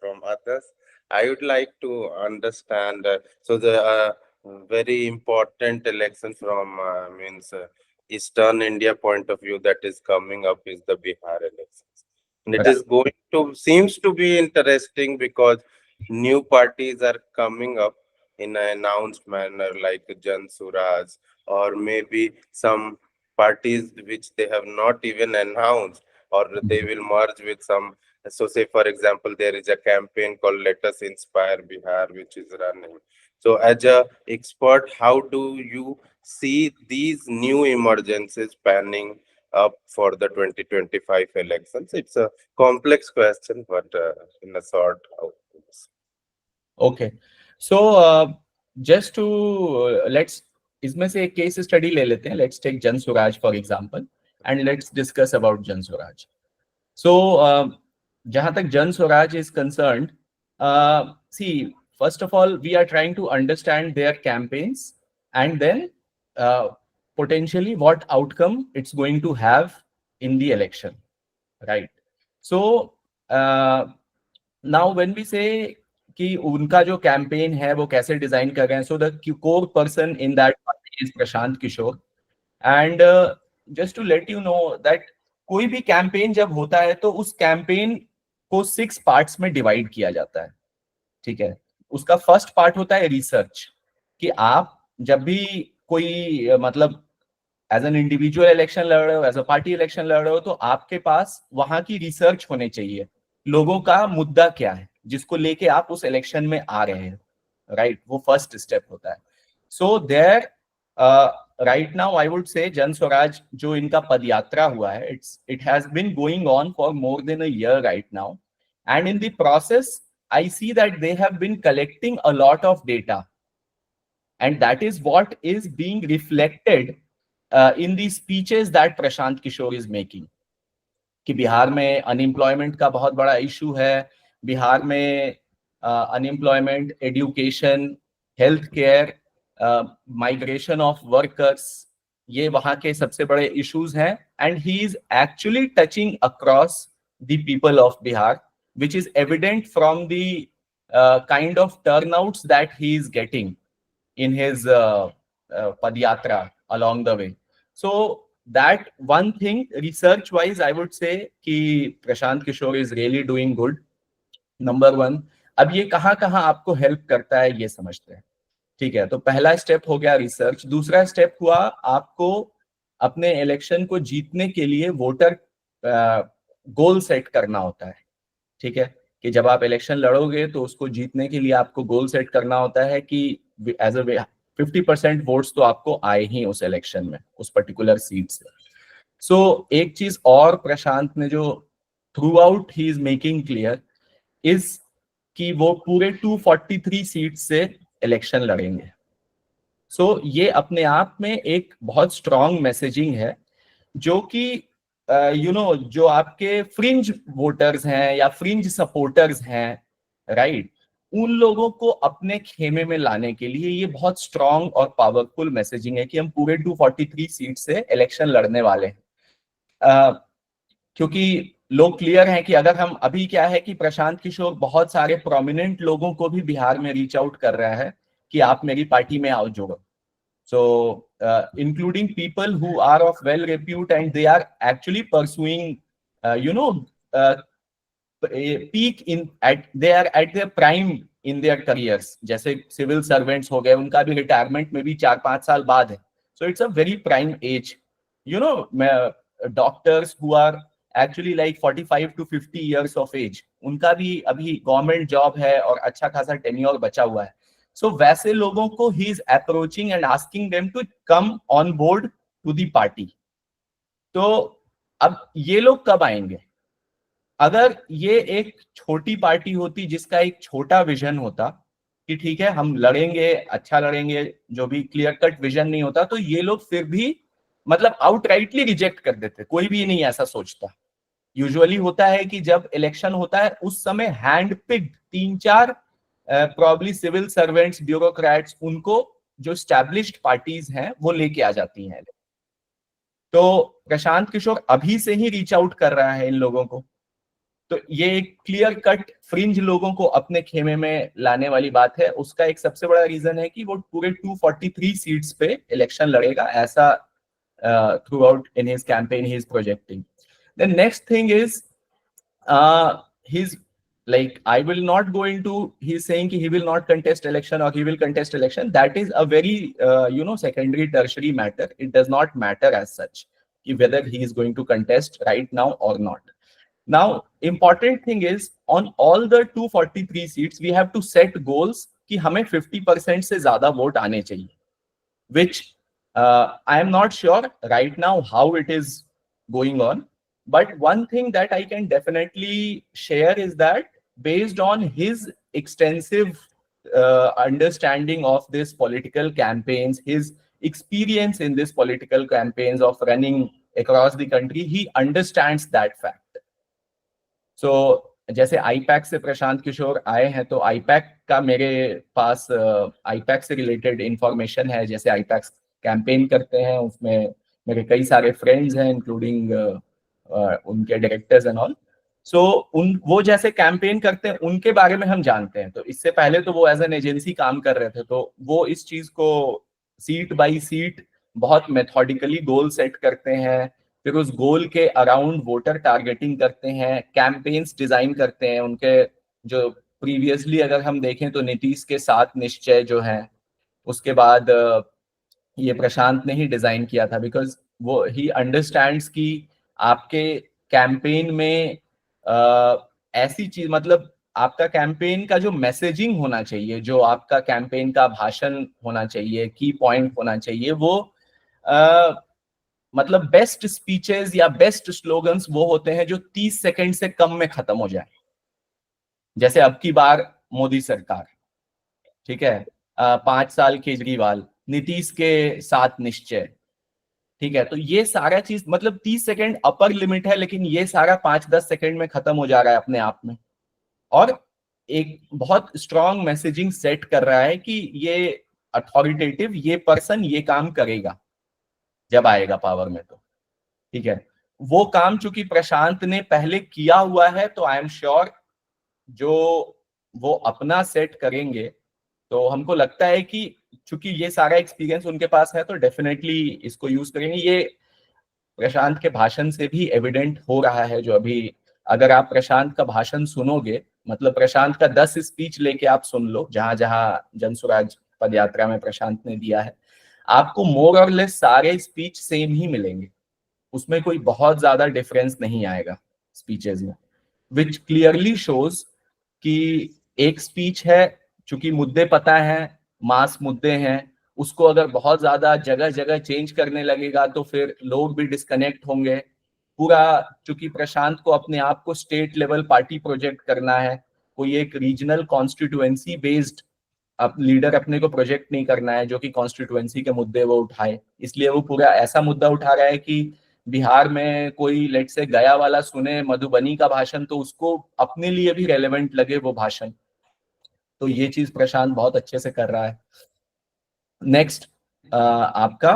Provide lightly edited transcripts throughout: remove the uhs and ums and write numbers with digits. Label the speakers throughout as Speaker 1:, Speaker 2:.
Speaker 1: from others. I would like to understand. So the very important election from means Eastern India point of view that is coming up is the Bihar elections, and it is going to seems to be interesting because new parties are coming up in an announced manner like Jan Suraj, or maybe some parties which they have not even announced, or they will merge with some. So, say for example, there is a campaign called "Let Us Inspire Bihar," which is running. So, as a expert, how do you see these new emergencies panning up for the 2025 elections? It's a complex question, but in a short,
Speaker 2: okay so just to let's इसमें से एक case study ले लेते हैं. Let's take Jan Swaraj for example and let's discuss about Jan Swaraj. So जहां तक Jan Swaraj is concerned, see first of all we are trying to understand their campaigns and then potentially what outcome it's going to have in the election, right? So now when we say कि उनका जो campaign है वो कैसे design कर रहे हैं, so the core person in that party is Prashant Kishor. And just to let you know that कोई भी कैंपेन जब होता है तो उस कैंपेन को 6 पार्ट्स में डिवाइड किया जाता है, ठीक है? उसका फर्स्ट पार्ट होता है रिसर्च, कि आप जब भी कोई मतलब एज एन इंडिविजुअल इलेक्शन लड़ रहे हो, एज अ पार्टी इलेक्शन लड़ रहे हो, तो आपके पास वहां की रिसर्च होने चाहिए, लोगों का मुद्दा क्या है जिसको लेके आप उस इलेक्शन में आ रहे हैं, राइट? वो फर्स्ट स्टेप होता है. So there right now I would say Jan Swaraj जो इनका पदयात्रा हुआ है, it has been going on for more than a year right now, and in the process I see that they have been collecting a lot of data, and that is what is being reflected in the speeches that Prashant Kishore is making. कि बिहार में unemployment का बहुत बड़ा issue है, बिहार में unemployment, education, health care, migration of workers, ये वहां के सबसे बड़े इश्यूज हैं. And he is actually touching across the people of Bihar, which is evident from the kind of turnouts that he is getting in his padyatra along the way. So that one thing, research wise, I would say कि Prashant Kishor is really doing good. Number 1. अब ये कहाँ कहाँ आपको help करता है ये समझते हैं, ठीक है? तो पहला स्टेप हो गया रिसर्च. दूसरा स्टेप हुआ आपको अपने इलेक्शन को जीतने के लिए वोटर गोल सेट करना होता है, ठीक है? कि जब आप इलेक्शन लड़ोगे तो उसको जीतने के लिए आपको गोल सेट करना होता है कि एज अ 50% वोट्स तो आपको आए ही उस इलेक्शन में, उस पर्टिकुलर सीट से. सो एक चीज और प्रशांत ने जो through out he is making clear is कि वो पूरे 243 सीट से इलेक्शन लड़ेंगे. सो ये अपने आप में एक बहुत स्ट्रॉन्ग मैसेजिंग है, जो कि जो आपके फ्रिंज वोटर्स हैं या फ्रिंज सपोर्टर्स हैं, राइट, उन लोगों को अपने खेमे में लाने के लिए ये बहुत स्ट्रॉन्ग और पावरफुल मैसेजिंग है कि हम पूरे 243 सीट से इलेक्शन लड़ने वाले हैं. क्योंकि लोग क्लियर हैं कि अगर हम अभी क्या है कि प्रशांत किशोर बहुत सारे प्रोमिनेंट लोगों को भी बिहार में रीच आउट कर रहा है कि आप मेरी पार्टी में आओ जुड़ो. So, including people who are of well repute and they are actually pursuing, peak they are at their prime in their careers. जैसे civil servants हो गए, उनका भी retirement में भी 4-5 साल बाद है. So it's a very prime age. Doctors who are actually like 45 to 50 years of age, उनका भी अभी गवर्नमेंट जॉब है और अच्छा खासा टेन्योर बचा हुआ है. So वैसे लोगों को he is approaching and asking them to come on board to the party. तो अब ये लोग कब आएंगे? अगर ये एक छोटी पार्टी होती जिसका एक छोटा विजन होता कि ठीक है हम लड़ेंगे, अच्छा लड़ेंगे, जो भी क्लियर कट विजन नहीं होता, तो ये लोग फिर भी मतलब आउटराइटली रिजेक्ट कर देते. कोई भी नहीं ऐसा सोचता. यूजुअली होता है कि जब इलेक्शन होता है उस समय hand picked 3-4 probably civil servants, bureaucrats, उनको जो स्टैब्लिश्ड पार्टीज हैं वो लेके आ जाती हैं. तो प्रशांत किशोर अभी से ही रीच आउट कर रहा है इन लोगों को तो ये एक क्लियर कट फ्रिंज लोगों को अपने खेमे में लाने वाली बात है। उसका एक सबसे बड़ा रीजन है कि वो पूरे 243 सीट्स पे इलेक्शन लड़ेगा, ऐसा through out in his campaign he is projecting. The next thing is he's like, I will not go into, he's saying he will not contest election or he will contest election. That is a very secondary tertiary matter. It does not matter as such whether he is going to contest right now or not. Now important thing is, on all the 243 seats we have to set goals कि हमें 50% से ज्यादा vote आने चाहिए, which I am not sure right now how it is going on. But one thing that I can definitely share is that based on his extensive understanding of this political campaigns, his experience in this political campaigns of running across the country, he understands that fact. So जैसे IUPAC से प्रशांत किशोर आए हैं, तो IUPAC का मेरे पास IUPAC से related information है। जैसे आईपैक कैंपेन करते हैं, उसमें मेरे कई सारे फ्रेंड्स हैं, इंक्लूडिंग उनके डायरेक्टर्स एंड ऑल। सो वो जैसे कैंपेन करते हैं उनके बारे में हम जानते हैं। तो इससे पहले तो वो एज एन एजेंसी काम कर रहे थे, तो वो इस चीज को सीट बाय सीट बहुत मेथोडिकली गोल सेट करते हैं, फिर उस गोल के अराउंड वोटर टारगेटिंग करते हैं, कैंपेन्स डिजाइन करते हैं उनके। जो प्रीवियसली अगर हम देखें तो नीतीश के 7 निश्चय जो हैं, उसके बाद ये प्रशांत ने ही डिजाइन किया था, बिकॉज वो ही अंडरस्टैंड्स कि आपके कैंपेन में ऐसी चीज, मतलब आपका कैंपेन का जो मैसेजिंग होना चाहिए, जो आपका कैंपेन का भाषण होना चाहिए, की पॉइंट होना चाहिए, वो मतलब बेस्ट स्पीचेस या बेस्ट स्लोगन्स वो होते हैं जो 30 सेकंड से कम में खत्म हो जाए। जैसे अब की बार मोदी सरकार, ठीक है, 5 साल केजरीवाल, नीतीश के 7 निश्चय, ठीक है। तो ये सारा चीज मतलब 30 सेकंड अपर लिमिट है, लेकिन ये सारा 5-10 सेकंड में खत्म हो जा रहा है अपने आप में, और एक बहुत स्ट्रॉन्ग मैसेजिंग सेट कर रहा है कि ये अथॉरिटेटिव, ये पर्सन ये काम करेगा जब आएगा पावर में। तो ठीक है, वो काम चूंकि प्रशांत ने पहले किया हुआ है, तो आई एम श्योर जो वो अपना सेट करेंगे, तो हमको लगता है कि चूंकि ये सारा एक्सपीरियंस उनके पास है, तो डेफिनेटली इसको यूज करेंगे। ये प्रशांत के भाषण से भी एविडेंट हो रहा है। जो अभी अगर आप प्रशांत का भाषण सुनोगे, मतलब प्रशांत का 10 स्पीच लेके आप सुन लो, जहां जहां जनसुराज पदयात्रा में प्रशांत ने दिया है, आपको मोर और लेस सारे स्पीच सेम ही मिलेंगे, उसमें कोई बहुत ज्यादा डिफरेंस नहीं आएगा स्पीचेस में, विच क्लियरली शोज कि एक स्पीच है, चूंकि मुद्दे पता है, मास मुद्दे हैं, उसको अगर बहुत ज्यादा जगह जगह चेंज करने लगेगा तो फिर लोग भी डिस्कनेक्ट होंगे पूरा। चूंकि प्रशांत को अपने आप को स्टेट लेवल पार्टी प्रोजेक्ट करना है, कोई एक रीजनल कॉन्स्टिट्यूएंसी बेस्ड अब लीडर अपने को प्रोजेक्ट नहीं करना है जो कि कॉन्स्टिट्यूएंसी के मुद्दे वो उठाए, इसलिए वो पूरा ऐसा मुद्दा उठा रहा है कि बिहार में कोई लेट से गया वाला सुने मधुबनी का भाषण, तो उसको अपने लिए भी रेलेवेंट लगे वो भाषण। तो ये चीज प्रशांत बहुत अच्छे से कर रहा है। नेक्स्ट आपका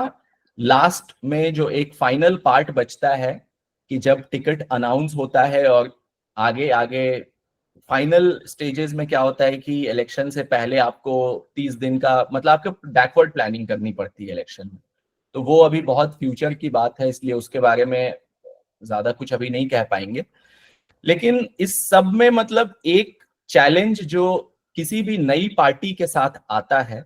Speaker 2: लास्ट में जो एक फाइनल पार्ट बचता है कि जब टिकट अनाउंस होता है और आगे आगे फाइनल स्टेजेस में क्या होता है कि इलेक्शन से पहले आपको 30 दिन का मतलब आपको बैकवर्ड प्लानिंग करनी पड़ती है इलेक्शन में। तो वो अभी बहुत फ्यूचर की बात है, इसलिए उसके बारे में ज्यादा कुछ अभी नहीं कह पाएंगे। लेकिन इस सब में मतलब एक चैलेंज जो किसी भी नई पार्टी के साथ आता है,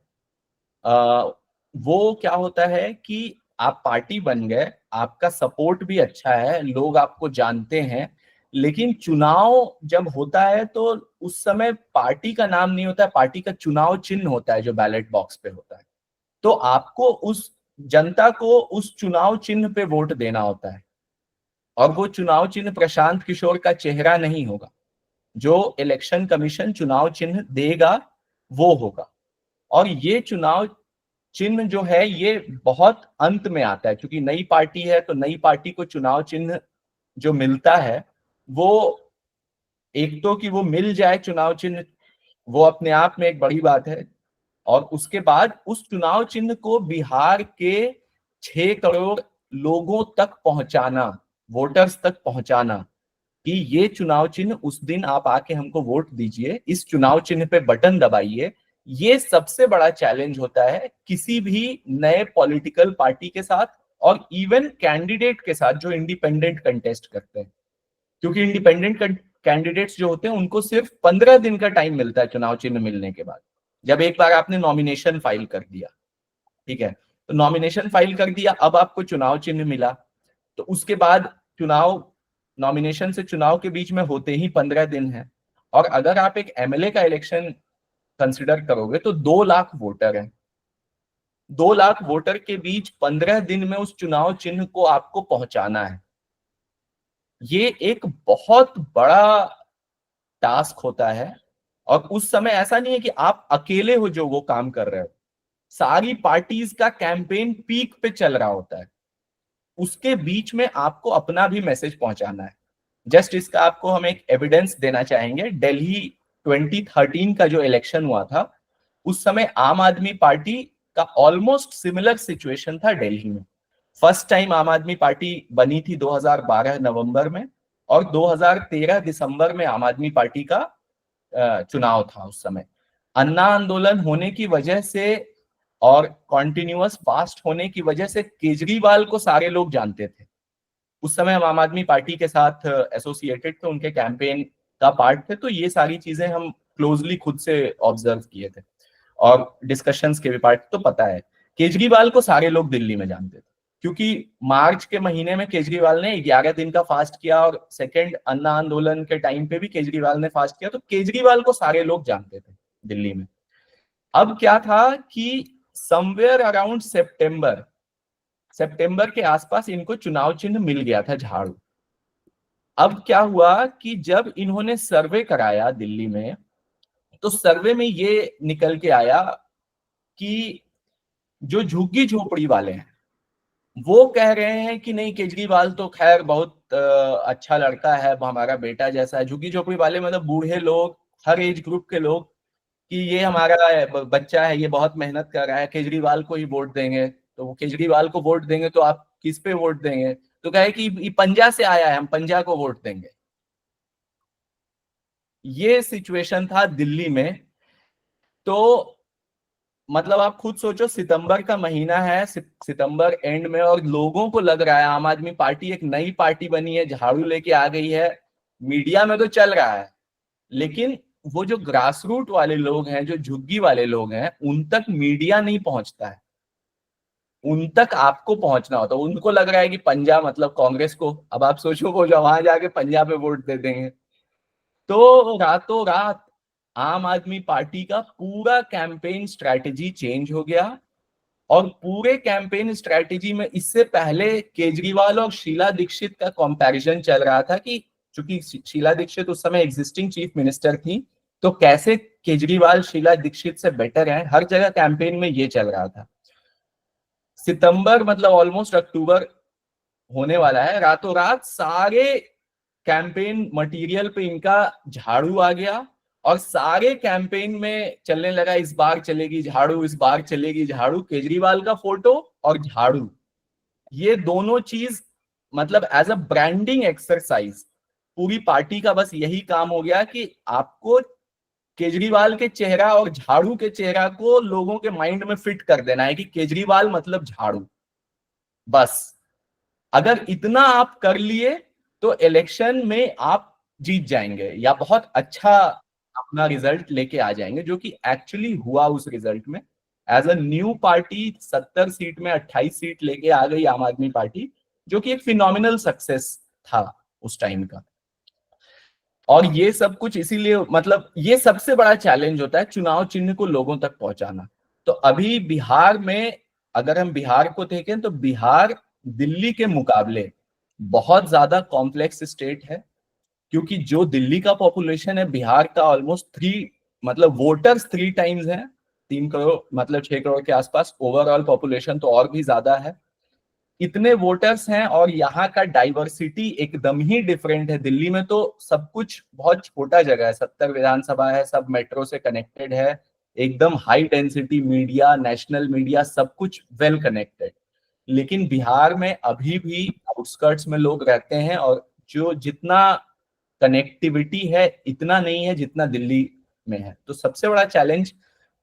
Speaker 2: वो क्या होता है कि आप पार्टी बन गए, आपका सपोर्ट भी अच्छा है, लोग आपको जानते हैं, लेकिन चुनाव जब होता है तो उस समय पार्टी का नाम नहीं होता है, पार्टी का चुनाव चिन्ह होता है जो बैलेट बॉक्स पे होता है। तो आपको उस जनता को उस चुनाव चिन्ह पे वोट देना होता है, और वो चुनाव चिन्ह प्रशांत किशोर का चेहरा नहीं होगा, जो इलेक्शन कमीशन चुनाव चिन्ह देगा वो होगा। और ये चुनाव चिन्ह जो है ये बहुत अंत में आता है, क्योंकि नई पार्टी है तो नई पार्टी को चुनाव चिन्ह जो मिलता है वो एक तो कि वो मिल जाए चुनाव चिन्ह, वो अपने आप में एक बड़ी बात है, और उसके बाद उस चुनाव चिन्ह को बिहार के 6 करोड़ लोगों तक पहुंचाना, वोटर्स तक पहुंचाना, कि ये चुनाव चिन्ह उस दिन आप आके हमको वोट दीजिए, इस चुनाव चिन्ह पे बटन दबाइए। ये सबसे बड़ा चैलेंज होता है किसी भी नए पॉलिटिकल पार्टी के साथ और इवन कैंडिडेट के साथ जो इंडिपेंडेंट कंटेस्ट करते हैं, क्योंकि इंडिपेंडेंट कैंडिडेट्स जो होते हैं उनको सिर्फ 15 दिन का टाइम मिलता है चुनाव चिन्ह मिलने के बाद। जब एक बार आपने नॉमिनेशन फाइल कर दिया, ठीक है, तो नॉमिनेशन फाइल कर दिया, अब आपको चुनाव चिन्ह मिला, तो उसके बाद चुनाव, नॉमिनेशन से चुनाव के बीच में होते ही 15 दिन है। और अगर आप एक एमएलए का इलेक्शन कंसिडर करोगे तो 2 लाख वोटर हैं। 2 लाख वोटर के बीच 15 दिन में उस चुनाव चिन्ह को आपको पहुंचाना है। ये एक बहुत बड़ा टास्क होता है। और उस समय ऐसा नहीं है कि आप अकेले हो जो वो काम कर रहे हो, सारी पार्टीज का कैंपेन पीक पे चल रहा होता है, उसके बीच में आपको अपना भी मैसेज पहुंचाना है। जस्ट इसका आपको हम एक एविडेंस देना चाहेंगे। दिल्ली 2013 का जो इलेक्शन हुआ था, उस समय आम आदमी पार्टी का ऑलमोस्ट सिमिलर सिचुएशन था दिल्ली में। फर्स्ट टाइम आम आदमी पार्टी बनी थी 2012 नवंबर में, और 2013 दिसंबर में आम आदमी पार्टी का चुनाव था। उस समय अन्ना आंदोलन होने की वजह से और कॉन्टिन्यूअस फास्ट होने की वजह से केजरीवाल को सारे लोग जानते थे। उस समय हम आम आदमी पार्टी के साथ एसोसिएटेड थे, उनके कैंपेन का पार्ट थे, तो ये सारी चीजें हम क्लोजली खुद से ऑब्जर्व किए थे और डिस्कशंस के भी पार्ट। तो पता है केजरीवाल को सारे लोग दिल्ली में जानते थे, क्योंकि मार्च के महीने में केजरीवाल ने 11 दिन का फास्ट किया और सेकेंड अन्ना आंदोलन के टाइम पे भी केजरीवाल ने फास्ट किया, तो केजरीवाल को सारे लोग जानते थे दिल्ली में। अब क्या था कि समवेयर अराउंड सितंबर के आसपास इनको चुनाव चिन्ह मिल गया था, झाड़ू। अब क्या हुआ कि जब इन्होंने सर्वे कराया दिल्ली में, तो सर्वे में ये निकल के आया कि जो झुग्गी झोपड़ी वाले हैं वो कह रहे हैं कि नहीं, केजरीवाल तो खैर बहुत अच्छा लड़का है, हमारा बेटा जैसा है। झुग्गी झोपड़ी वाले मतलब बूढ़े लोग, हर एज ग्रुप के लोग, कि ये हमारा बच्चा है, ये बहुत मेहनत कर रहा है, केजरीवाल को ही वोट देंगे। तो वो केजरीवाल को वोट देंगे तो आप किस पे वोट देंगे? तो कहे कि ये पंजा से आया है, हम पंजा को वोट देंगे। ये सिचुएशन था दिल्ली में। तो मतलब आप खुद सोचो, सितंबर का महीना है, सितंबर एंड में, और लोगों को लग रहा है आम आदमी पार्टी एक नई पार्टी बनी है, झाड़ू लेके आ गई है। मीडिया में तो चल रहा है, लेकिन वो जो ग्रास रूट वाले लोग हैं, जो झुग्गी वाले लोग हैं, उन तक मीडिया नहीं पहुंचता है। उन तक आपको पहुंचना होता है। उनको लग रहा है कि पंजाब मतलब कांग्रेस को। अब आप सोचो वो जो वहां जाके पंजाब में वोट दे देंगे। तो रातों रात आम आदमी पार्टी का पूरा कैंपेन स्ट्रैटेजी चेंज हो गया। और पूरे कैंपेन स्ट्रैटेजी में इससे पहले केजरीवाल और शीला दीक्षित का कंपैरिजन चल रहा था कि चूंकि शीला दीक्षित उस समय एग्जिस्टिंग चीफ मिनिस्टर थी, तो कैसे केजरीवाल शीला दीक्षित से बेटर है, हर जगह कैंपेन में ये चल रहा था। सितंबर मतलब ऑलमोस्ट अक्टूबर होने वाला है, रातों रात सारे कैंपेन मटेरियल पे इनका झाड़ू आ गया। और सारे कैंपेन में चलने लगा, इस बार चलेगी झाड़ू, इस बार चलेगी झाड़ू, केजरीवाल का फोटो और झाड़ू, ये दोनों चीज मतलब एज अ ब्रांडिंग एक्सरसाइज पूरी पार्टी का बस यही काम हो गया कि आपको केजरीवाल के चेहरा और झाड़ू के चेहरा को लोगों के माइंड में फिट कर देना है कि केजरीवाल मतलब झाड़ू। बस अगर इतना आप कर लिए तो इलेक्शन में आप जीत जाएंगे या बहुत अच्छा अपना रिजल्ट लेके आ जाएंगे, जो कि एक्चुअली हुआ उस रिजल्ट में। As a new party 70 seat में 28 सीट लेके आ गई आम आदमी पार्टी, जो कि एक फिनोमिनल सक्सेस था उस टाइम का। और ये सब कुछ इसीलिए, मतलब ये सबसे बड़ा चैलेंज होता है चुनाव चिन्ह को लोगों तक पहुंचाना। तो अभी बिहार में अगर हम बिहार को देखें तो बिहार दिल्ली के मुकाबले बहुत ज्यादा कॉम्प्लेक्स स्टेट है, क्योंकि जो दिल्ली का पॉपुलेशन है, बिहार का ऑलमोस्ट मतलब वोटर्स 3 टाइम्स है, 3 करोड़ मतलब 6 करोड़ के आसपास। ओवरऑल पॉपुलेशन तो और भी ज्यादा है। इतने वोटर्स हैं और यहाँ का डाइवर्सिटी एकदम ही डिफरेंट है। दिल्ली में तो सब कुछ बहुत छोटा जगह है, 70 विधानसभा है, सब मेट्रो से कनेक्टेड है, एकदम high density media, national media, सब कुछ वेल कनेक्टेड। लेकिन बिहार में अभी भी आउटस्कर्ट्स में लोग रहते हैं, और जो जितना कनेक्टिविटी है इतना नहीं है जितना दिल्ली में है। तो सबसे बड़ा चैलेंज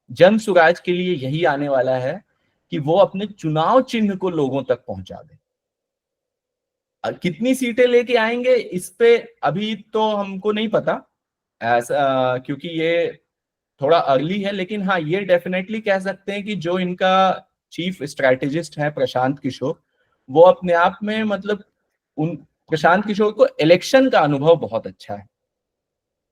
Speaker 2: जन सुराज के लिए यही आने वाला है कि वो अपने चुनाव चिन्ह को लोगों तक पहुंचा दे। कितनी सीटें लेके आएंगे इस पे अभी तो हमको नहीं पता ऐसा, क्योंकि ये थोड़ा अर्ली है, लेकिन हाँ ये डेफिनेटली कह सकते हैं कि जो इनका चीफ स्ट्रैटेजिस्ट है प्रशांत किशोर, वो अपने आप में मतलब उन प्रशांत किशोर को इलेक्शन का अनुभव बहुत अच्छा है।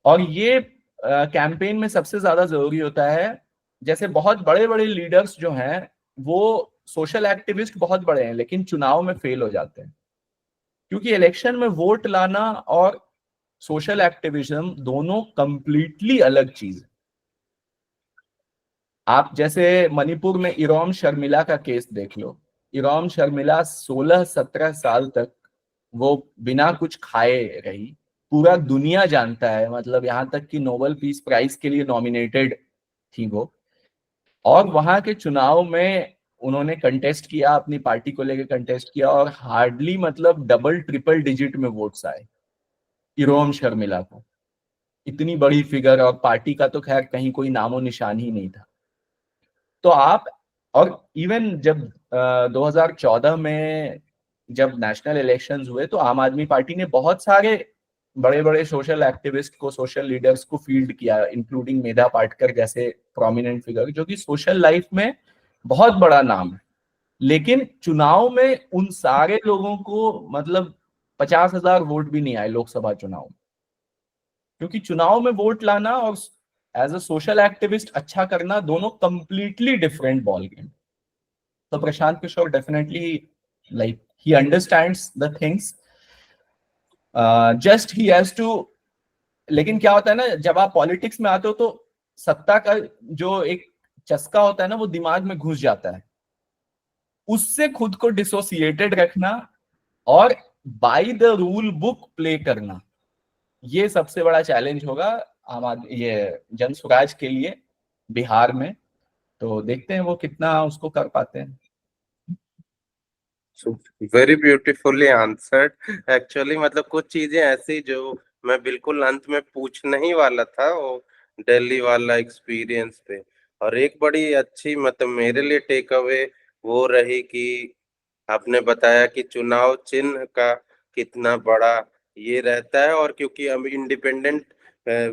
Speaker 2: और ये कैंपेन में सबसे ज्यादा जरूरी होता है। जैसे बहुत बड़े बड़े लीडर्स जो हैं वो सोशल एक्टिविस्ट बहुत बड़े हैं लेकिन चुनाव में फेल हो जाते हैं, क्योंकि इलेक्शन में वोट लाना और सोशल एक्टिविज्म दोनों कंप्लीटली अलग चीज है। आप जैसे मणिपुर में इरोम शर्मिला का केस देख लो। इरोम शर्मिला 16-17 साल तक वो बिना कुछ खाए रही, पूरा दुनिया जानता है, मतलब यहाँ तक कि नोबेल पीस प्राइज के लिए नॉमिनेटेड थी वो। और वहां के चुनाव में उन्होंने कंटेस्ट किया, अपनी पार्टी को लेकर कंटेस्ट किया और हार्डली मतलब डबल ट्रिपल डिजिट में वोट्स आए इरोम शर्मिला को। इतनी बड़ी फिगर, और पार्टी का तो खैर कहीं कोई नामो निशान ही नहीं था। तो आप, और इवन जब 2014 में जब नेशनल इलेक्शंस हुए तो आम आदमी पार्टी ने बहुत सारे बड़े बड़े सोशल एक्टिविस्ट को, सोशल लीडर्स को फील्ड किया, इंक्लूडिंग मेधा पाटकर जैसे प्रोमिनेंट फिगर जो कि सोशल लाइफ में बहुत बड़ा नाम है। लेकिन चुनाव में उन सारे लोगों को मतलब 50,000 वोट भी नहीं आए लोकसभा चुनाव में, क्योंकि चुनाव में वोट लाना और एज अ सोशल एक्टिविस्ट अच्छा करना दोनों कंप्लीटली डिफरेंट बॉल गेम। तो Prashant Kishor definitely like he understands the things, just he has to. लेकिन क्या होता है ना, जब आप पॉलिटिक्स में आते हो तो सत्ता का जो एक चस्का होता है ना वो दिमाग में घुस जाता है, उससे खुद को डिसोसिएटेड रखना और by the rule book play करना, ये सबसे बड़ा चैलेंज होगा आम आदमी ये जन स्वराज के लिए बिहार में। तो देखते हैं वो कितना उसको कर पाते हैं।
Speaker 1: Very beautifully answered actually. मतलब कुछ चीजें ऐसी जो मैं बिल्कुल अंत में पूछने ही वाला था, वो दिल्ली वाला एक्सपीरियंस पे। और एक बड़ी अच्छी मतलब मेरे लिए टेक अवे वो रही कि आपने बताया कि चुनाव चिन्ह का कितना बड़ा ये रहता है, और क्योंकि हम इंडिपेंडेंट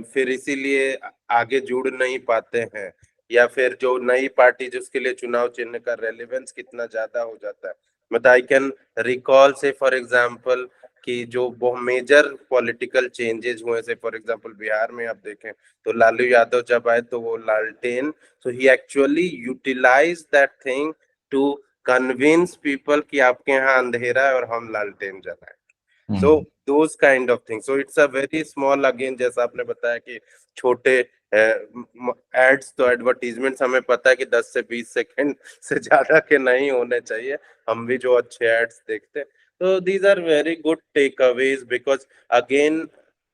Speaker 1: फिर इसीलिए आगे जुड़ नहीं पाते हैं, या फिर जो नई पार्टी जिसके लिए चुनाव चिन्ह का रेलेवेंस कितना ज्यादा हो जाता है। मतलब आई कैन रिकॉल से फॉर एग्जांपल कि जो बहुत मेजर पॉलिटिकल चेंजेस हुए, से फॉर एग्जांपल बिहार में आप देखें तो लालू यादव जब आए तो वो लालटेन, so he actually utilize that thing to convince people कि आपके यहाँ अंधेरा है और हम लालटेन जलाएं। So those kind of thing, so it's a very small, again जैसा आपने बताया कि छोटे एड्स, तो एडवर्टीजमेंट्स हमें पता है कि 10 से 20 सेकंड से ज्यादा के नहीं होने चाहिए, हम भी जो अच्छे एड्स देखते हैं। तो these are very good takeaways, because again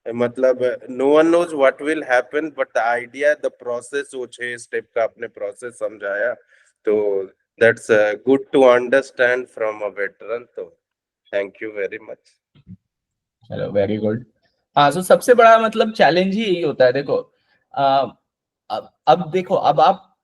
Speaker 1: मतलब no one knows what will happen, but the idea, the process, वो 6 स्टेप का आपने प्रोसेस समझाया, तो that's good to understand from a veteran. तो थैंक यू वेरी मच।
Speaker 2: चलो very good. हाँ, तो सबसे बड़ा मतलब चैलेंज ही यही होता है। देखो अब देखो, अब आप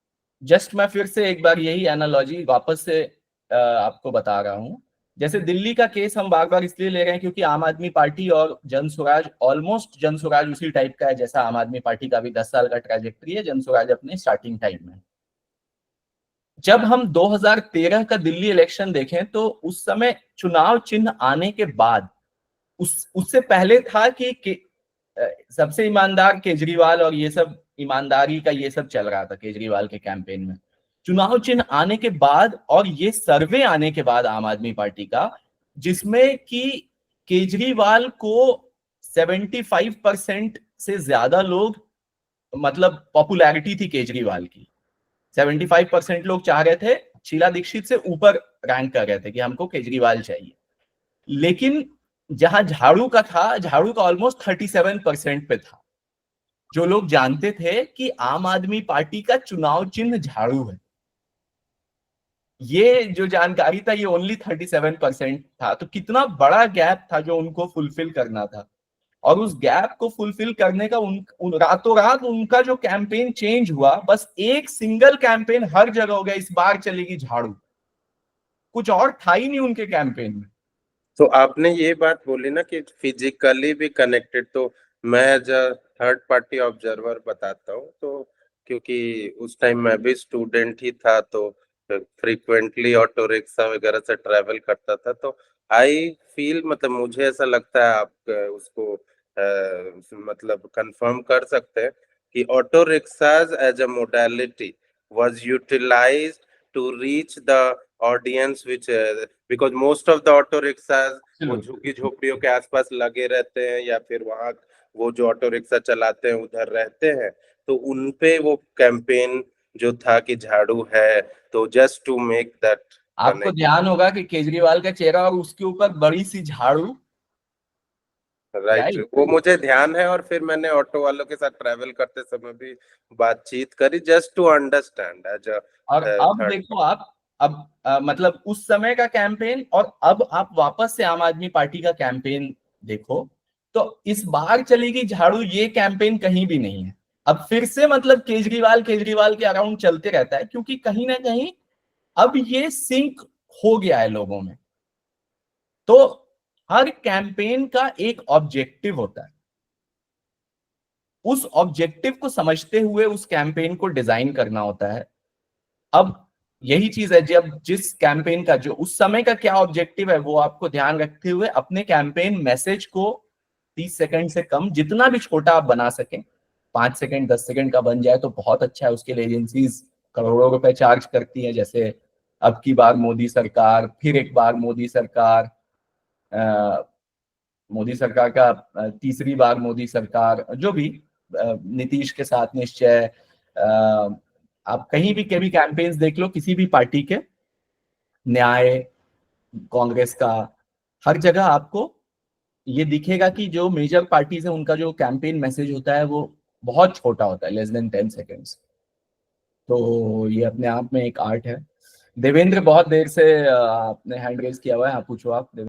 Speaker 2: जस्ट मैं फिर से एक बार यही एनालॉजी वापस से आपको बता रहा हूं। जैसे दिल्ली का केस हम बार बार इसलिए ले रहे हैं क्योंकि आम आदमी पार्टी और जन स्वराज, ऑलमोस्ट जन स्वराज उसी टाइप का है जैसा आम आदमी पार्टी का भी 10 साल का ट्रैजेक्टरी है, जन स्वराज अपने स्टार्टिंग टाइम में। जब हम 2013 का दिल्ली इलेक्शन देखें तो उस समय चुनाव चिन्ह आने के बाद, उससे पहले था कि सबसे ईमानदार केजरीवाल, और ये सब ईमानदारी का ये सब चल रहा था केजरीवाल के कैंपेन में। चुनाव चिन्ह आने के बाद और ये सर्वे आने के बाद आम आदमी पार्टी का, जिसमें कि केजरीवाल को 75% से ज्यादा लोग, मतलब पॉपुलैरिटी थी केजरीवाल की, 75% लोग चाह रहे थे, शीला दीक्षित से ऊपर रैंक कर रहे थे कि हमको केजरीवाल चाहिए। लेकिन जहां झाड़ू का था, झाड़ू का ऑलमोस्ट 37% पे था। जो लोग जानते थे कि आम आदमी पार्टी का चुनाव चिन्ह झाड़ू है, ये जो जानकारी था ये ओनली 37% था। तो कितना बड़ा गैप था जो उनको फुलफिल करना था। और उस गैप को फुलफिल करने का रातों रात उनका जो कैंपेन चेंज हुआ, बस एक सिंगल कैंपेन हर जगह हो गया, इस बार चलेगी झाड़ू, कुछ और था ही नहीं उनके कैंपेन में।
Speaker 1: तो आपने ये बात बोली ना कि फिजिकली भी कनेक्टेड, तो मैं as a third party observer बताता हूँ। तो क्योंकि उस टाइम मैं भी स्टूडेंट ही था, तो फ्रीक्वेंटली ऑटो रिक्शा वगैरह से ट्रैवल करता था। तो आई फील, मतलब मुझे ऐसा लगता है, आप उसको मतलब कंफर्म कर सकते हैं कि auto rickshaws as a modality was utilized to reach the audience which because most of the auto rickshaws वो झुग्गी झोपड़ियों के आसपास लगे रहते हैं, या फिर वहाँ वो जो ऑटो रिक्शा चलाते हैं उधर रहते हैं। तो उनपे वो कैंपेन जो था कि झाड़ू है, तो जस्ट टू मेक दैट
Speaker 2: आपको
Speaker 1: कनेक्ट।
Speaker 2: ध्यान होगा कि केजरीवाल का चेहरा और उसके ऊपर बड़ी सी झाड़ू,
Speaker 1: राइट,
Speaker 2: राइट।
Speaker 1: वो मुझे ध्यान है। और फिर मैंने ऑटो वालों के साथ ट्रैवल करते समय भी बातचीत करी, just to understand as a
Speaker 2: और अब
Speaker 1: थर्ड।
Speaker 2: देखो आप, अब मतलब उस समय का कैंपेन और अब आप वापस से आम आदमी पार्टी का कैंपेन देखो, तो इस बार चलेगी झाड़ू ये कैंपेन कहीं भी नहीं है। अब फिर से मतलब केजरीवाल केजरीवाल के अराउंड चलते रहता है, क्योंकि कहीं ना कहीं अब ये सिंक हो गया है लोगों में। तो हर कैंपेन का एक ऑब्जेक्टिव होता है, उस ऑब्जेक्टिव को समझते हुए उस कैंपेन को डिजाइन करना होता है। अब यही चीज है, जब जिस कैंपेन का जो उस समय का क्या ऑब्जेक्टिव है वो आपको ध्यान रखते हुए अपने कैंपेन मैसेज को 30 सेकंड से कम, जितना भी छोटा आप बना सकें, 5 सेकंड 10 सेकंड का बन जाए तो बहुत अच्छा है। उसके लिए एजेंसीज करोड़ों रुपए चार्ज करती हैं, जैसे अब की बार मोदी सरकार, फिर एक बार मोदी सरकार, मोदी सरकार का तीसरी बार मोदी सरकार, जो भी नीतीश के साथ निश्चय, आप कहीं भी कभी कैंपेन्स देख लो किसी भी पार्टी के, न्याय, कांग्रेस का, हर जगह आपको ये दिखेगा कि जो मेजर पार्टीज है उनका जो कैंपेन मैसेज होता है वो बहुत छोटा होता है, लेस देन 10 सेकेंड्स। तो ये अपने आप में एक आर्ट है। देवेंद्र बहुत देर से आपने हैंड रेज किया हुआ है, आप पूछो आप।